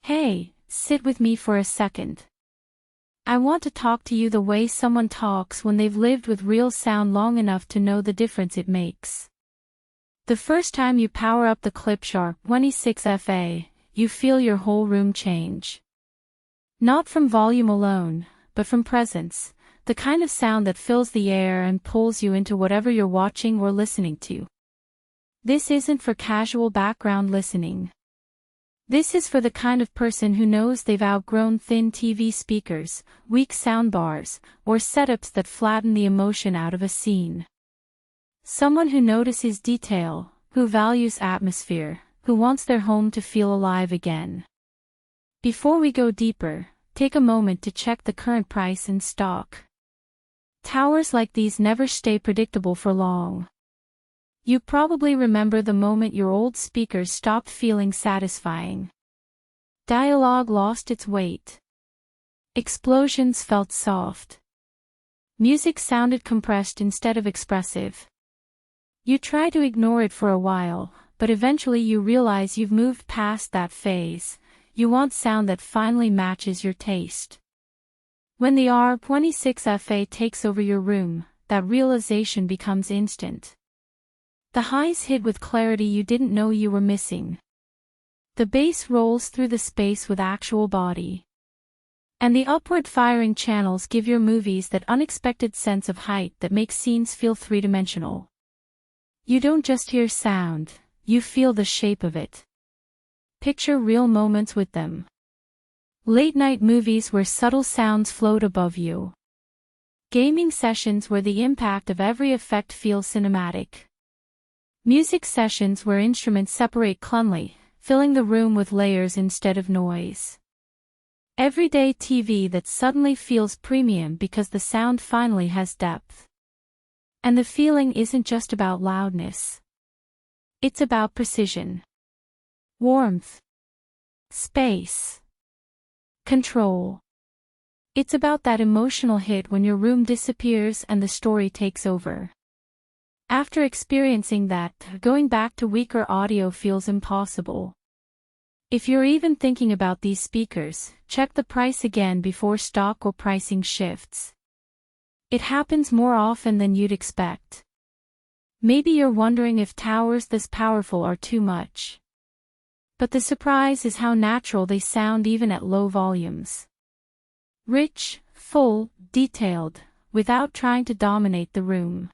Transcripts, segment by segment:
Hey, sit with me for a second. I want to talk to you the way someone talks when they've lived with real sound long enough to know the difference it makes. The first time you power up the Klipsch R-26FA, you feel your whole room change. Not from volume alone, but from presence, the kind of sound that fills the air and pulls you into whatever you're watching or listening to. This isn't for casual background listening. This is for the kind of person who knows they've outgrown thin TV speakers, weak soundbars, or setups that flatten the emotion out of a scene. Someone who notices detail, who values atmosphere, who wants their home to feel alive again. Before we go deeper, take a moment to check the current price in stock. Towers like these never stay predictable for long. You probably remember the moment your old speakers stopped feeling satisfying. Dialogue lost its weight. Explosions felt soft. Music sounded compressed instead of expressive. You try to ignore it for a while, but eventually you realize you've moved past that phase. You want sound that finally matches your taste. When the R-26FA takes over your room, that realization becomes instant. The highs hit with clarity you didn't know you were missing. The bass rolls through the space with actual body. And the upward-firing channels give your movies that unexpected sense of height that makes scenes feel three-dimensional. You don't just hear sound, you feel the shape of it. Picture real moments with them. Late-night movies where subtle sounds float above you. Gaming sessions where the impact of every effect feels cinematic. Music sessions where instruments separate cleanly, filling the room with layers instead of noise. Everyday TV that suddenly feels premium because the sound finally has depth. And the feeling isn't just about loudness. It's about precision. Warmth. Space. Control. It's about that emotional hit when your room disappears and the story takes over. After experiencing that, going back to weaker audio feels impossible. If you're even thinking about these speakers, check the price again before stock or pricing shifts. It happens more often than you'd expect. Maybe you're wondering if towers this powerful are too much. But the surprise is how natural they sound even at low volumes. Rich, full, detailed, without trying to dominate the room.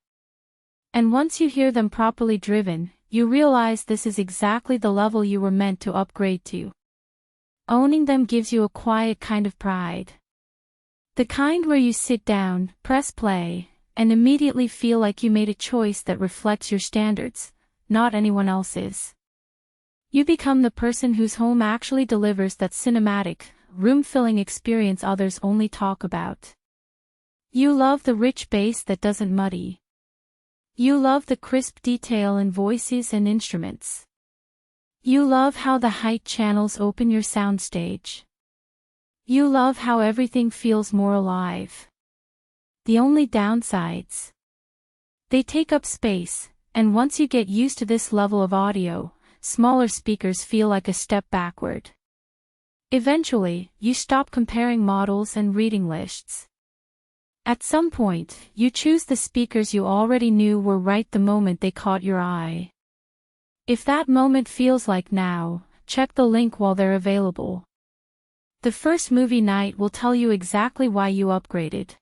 And once you hear them properly driven, you realize this is exactly the level you were meant to upgrade to. Owning them gives you a quiet kind of pride. The kind where you sit down, press play, and immediately feel like you made a choice that reflects your standards, not anyone else's. You become the person whose home actually delivers that cinematic, room-filling experience others only talk about. You love the rich bass that doesn't muddy. You love the crisp detail in voices and instruments. You love how the height channels open your soundstage. You love how everything feels more alive. The only downsides. They take up space, and once you get used to this level of audio, smaller speakers feel like a step backward. Eventually, you stop comparing models and reading lists. At some point, you choose the speakers you already knew were right the moment they caught your eye. If that moment feels like now, check the link while they're available. The first movie night will tell you exactly why you upgraded.